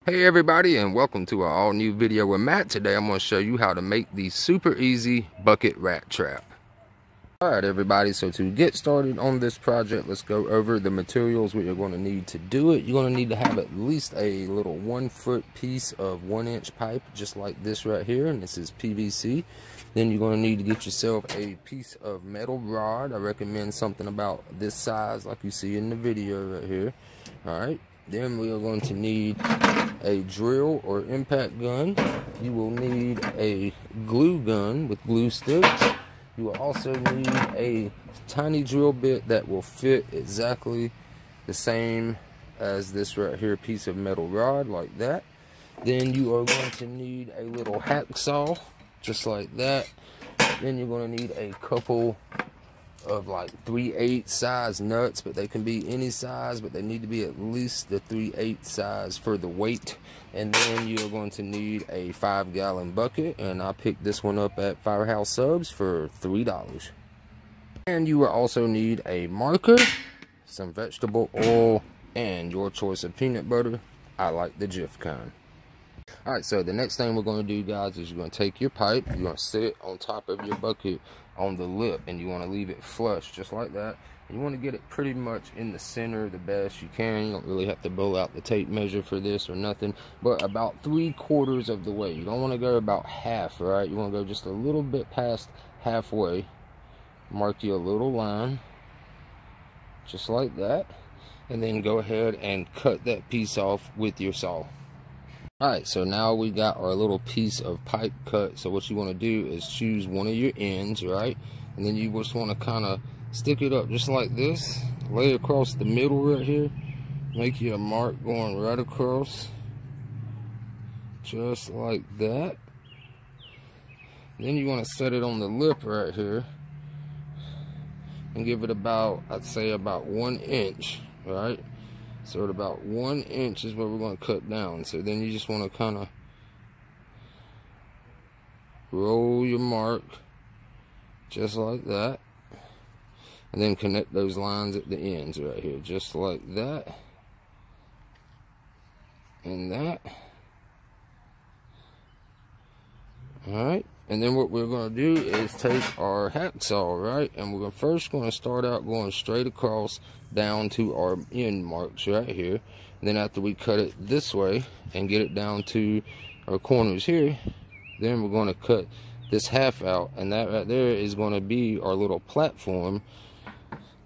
Hey everybody, and welcome to our all new video with Matt. Today I'm going to show you how to make the super easy bucket rat trap. Alright everybody, so to get started on this project, let's go over the materials what you're going to need to do it. You're going to need to have at least a little 1 foot piece of 1-inch pipe, just like this right here, and this is PVC. Then you're going to need to get yourself a piece of metal rod. I recommend something about this size like you see in the video right here. Alright. Then we are going to need a drill or impact gun. You will need a glue gun with glue sticks. You will also need a tiny drill bit that will fit exactly the same as this right here piece of metal rod, like that. Then you are going to need a little hacksaw, just like that. Then you're going to need a couple of like 3/8 size nuts, but they can be any size, but they need to be at least the 3/8 size for the weight. And then you're going to need a 5-gallon bucket, and I picked this one up at Firehouse Subs for $3. And you will also need a marker, some vegetable oil, and your choice of peanut butter. I like the Jif kind. Alright, so the next thing we're going to do, guys, is you're going to take your pipe, you're going to sit it on top of your bucket on the lip, and you want to leave it flush, just like that. You want to get it pretty much in the center the best you can. You don't really have to blow out the tape measure for this or nothing, but about 3/4 of the way. You don't want to go about half, right? You want to go just a little bit past halfway. Mark you a little line, just like that, and then go ahead and cut that piece off with your saw. Alright, so now we got our little piece of pipe cut. So what you want to do is choose one of your ends, right? And then you just want to kind of stick it up just like this. Lay across the middle right here. Make you a mark going right across. Just like that. Then you want to set it on the lip right here. And give it about, I'd say about 1 inch, right? So at about 1 inch is what we're going to cut down. So then you just want to kind of roll your mark just like that, and then connect those lines at the ends right here, just like that and that. Alright, and then what we're going to do is take our hacksaw, right, and we're first going to start out going straight across down to our end marks right here. And then after we cut it this way and get it down to our corners here, then we're going to cut this half out, and that right there is going to be our little platform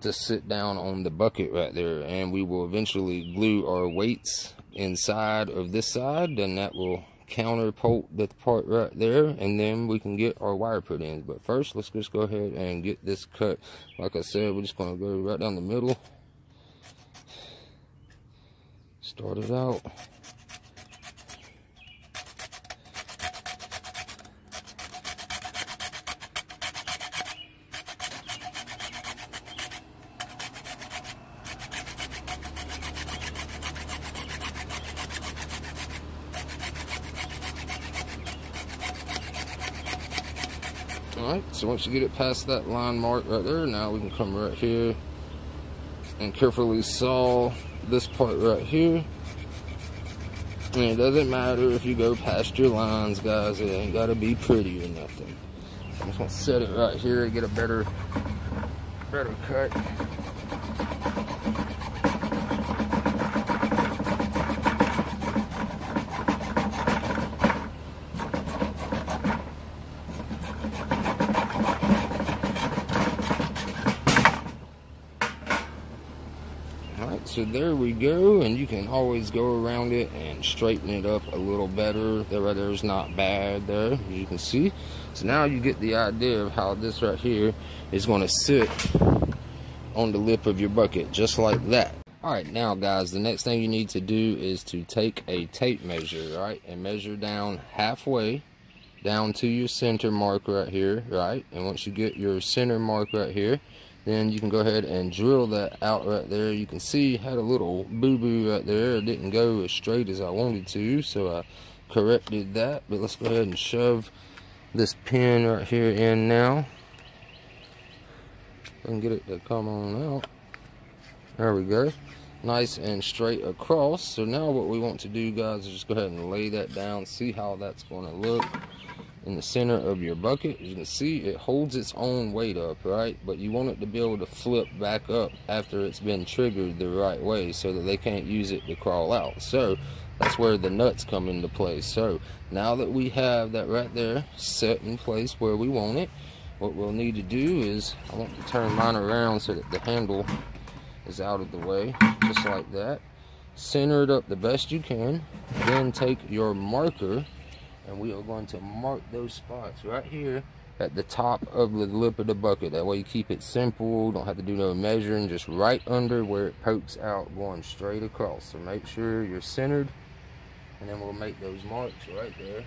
to sit down on the bucket right there. And we will eventually glue our weights inside of this side, and that will counterpart the part right there, and then we can get our wire put in. But first, let's just go ahead and get this cut. Like I said, we're just going to go right down the middle, start it out. Alright, so once you get it past that line mark right there, now we can come right here and carefully saw this part right here. And it doesn't matter if you go past your lines, guys. It ain't got to be pretty or nothing. I'm just going to set it right here and get a better cut. Alright, so there we go, and you can always go around it and straighten it up a little better. That right there is not bad there, as you can see. So now you get the idea of how this right here is going to sit on the lip of your bucket, just like that. Alright, now guys, the next thing you need to do is to take a tape measure, right, and measure down halfway down to your center mark right here, right? And once you get your center mark right here, then you can go ahead and drill that out right there. You can see it had a little boo-boo right there. It didn't go as straight as I wanted to, so I corrected that. But let's go ahead and shove this pin right here in now. And get it to come on out. There we go. nice and straight across. So now what we want to do, guys, is just go ahead and lay that down. See how that's going to look in the center of your bucket. As you can see, it holds its own weight up, right? But you want it to be able to flip back up after it's been triggered the right way so that they can't use it to crawl out. So that's where the nuts come into play. So now that we have that right there set in place where we want it, what we'll need to do is, I want to turn mine around so that the handle is out of the way, just like that. Center it up the best you can. Then take your marker, and we are going to mark those spots right here at the top of the lip of the bucket. That way you keep it simple, don't have to do no measuring, just right under where it pokes out, going straight across. So make sure you're centered, and then we'll make those marks right there.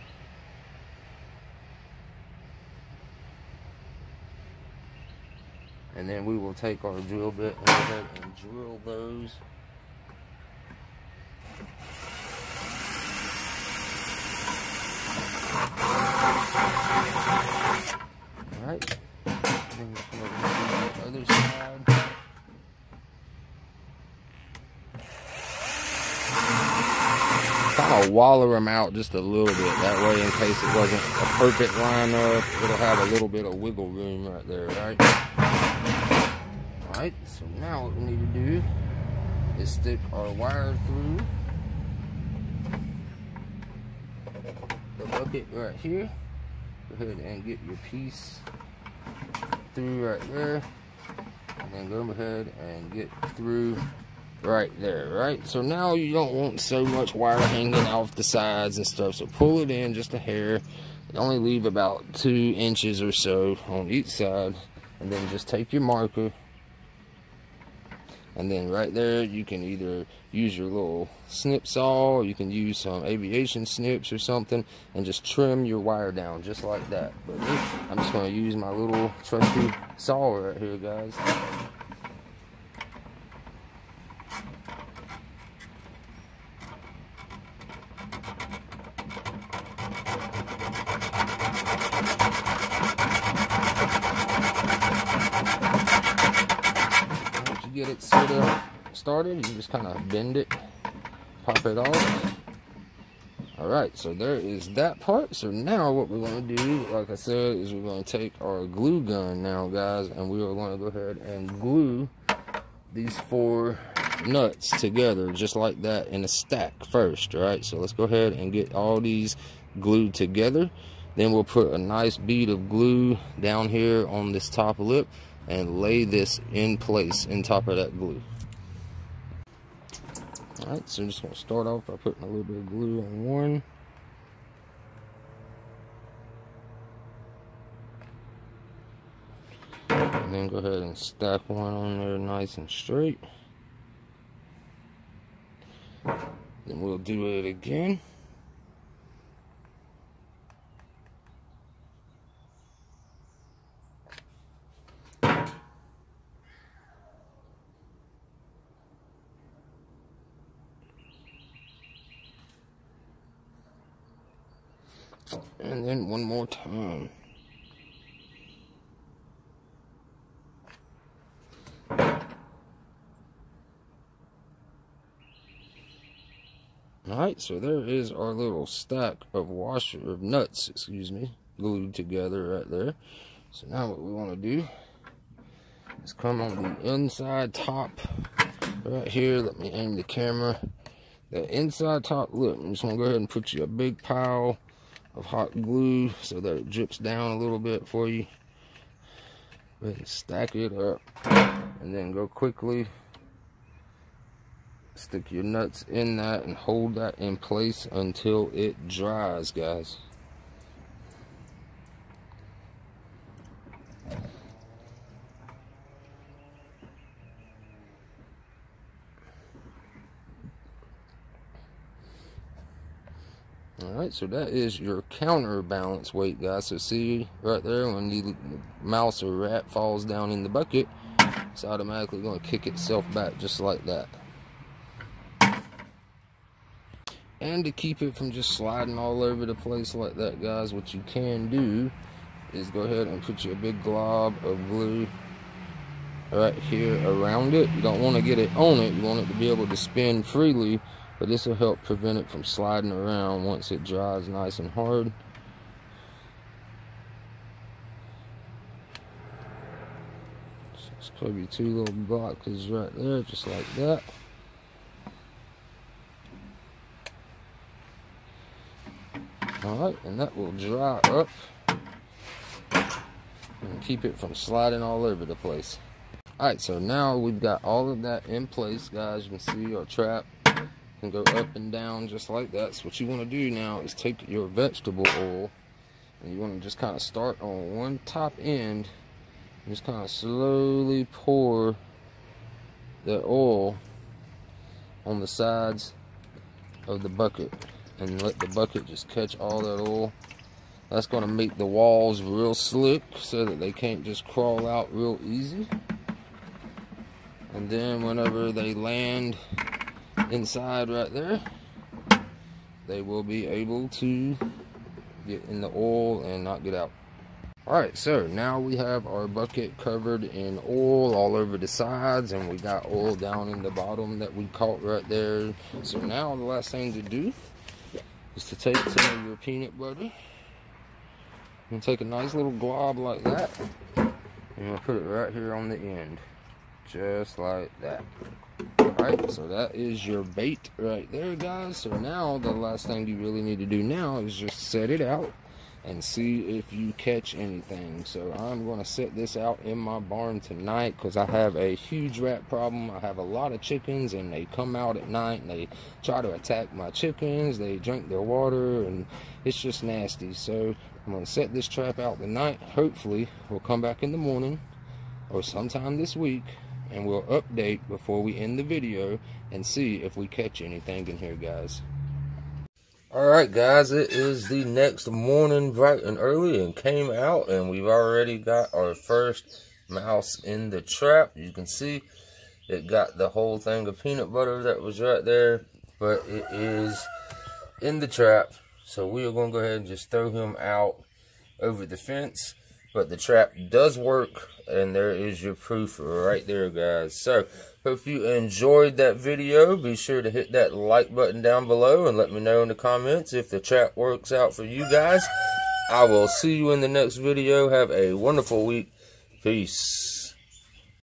And then we will take our drill bit and go ahead and drill those. Alright. Then come over to the other side. Kind of waller them out just a little bit. That way, in case it wasn't a perfect lineup, it'll have a little bit of wiggle room right there, right? Alright, so now what we need to do is stick our wire through the bucket right here. Go ahead and get your piece through right there, and then go ahead and get through right there, right? So now you don't want so much wire hanging off the sides and stuff, so pull it in just a hair. Only leave about 2 inches or so on each side, and then just take your marker, and then right there you can either use your little snip saw, or you can use some aviation snips or something, and just trim your wire down just like that. But I'm just going to use my little trusty saw right here, guys. Get it sort of started, you just kind of bend it, pop it off. Alright, so there is that part. So now what we're going to do, like I said, is we're going to take our glue gun now, guys, and we are going to go ahead and glue these 4 nuts together just like that in a stack first. Alright, so let's go ahead and get all these glued together. Then we'll put a nice bead of glue down here on this top lip and lay this in place in top of that glue. Alright, so I'm just going to start off by putting a little bit of glue on one. And then go ahead and stack one on there nice and straight. Then we'll do it again. And then one more time. Alright, so there is our little stack of nuts, glued together right there. So now what we want to do is come on the inside top right here. Let me aim the camera. The inside top lip. I'm just going to go ahead and put you a big pile of hot glue so that it drips down a little bit for you. Go ahead and stack it up, and then go quickly stick your nuts in that and hold that in place until it dries, guys. Alright, so that is your counterbalance weight, guys. So see right there, when the mouse or rat falls down in the bucket, it's automatically going to kick itself back just like that. And to keep it from just sliding all over the place like that, guys, what you can do is go ahead and put you a big glob of glue right here around it. You don't want to get it on it. You want it to be able to spin freely, but this will help prevent it from sliding around once it dries nice and hard. So it's probably 2 little blocks right there, just like that. Alright, and that will dry up and keep it from sliding all over the place. Alright, so now we've got all of that in place, guys. You can see our trap can go up and down just like that. So what you want to do now is take your vegetable oil, and you want to just kind of start on one top end and just kind of slowly pour the oil on the sides of the bucket, and let the bucket just catch all that oil. That's going to make the walls real slick so that they can't just crawl out real easy. And then whenever they land inside right there, they will be able to get in the oil and not get out. Alright, so now we have our bucket covered in oil all over the sides, and we got oil down in the bottom that we caught right there. So now the last thing to do is to take some of your peanut butter and take a nice little glob like that, and you'll put it right here on the end, just like that. Alright, so that is your bait right there, guys. So now the last thing you really need to do now is just set it out and see if you catch anything. So I'm going to set this out in my barn tonight because I have a huge rat problem. I have a lot of chickens, and they come out at night and they try to attack my chickens. They drink their water, and it's just nasty. So I'm going to set this trap out tonight. Hopefully we'll come back in the morning or sometime this week, and we'll update before we end the video and see if we catch anything in here, guys. Alright, guys, it is the next morning bright and early, and came out, and we've already got our first mouse in the trap. You can see it got the whole thing of peanut butter that was right there, but it is in the trap. So we are going to go ahead and just throw him out over the fence. But the trap does work, and there is your proof right there, guys. So hope you enjoyed that video. Be sure to hit that like button down below and let me know in the comments if the trap works out for you guys. I will see you in the next video. Have a wonderful week. Peace.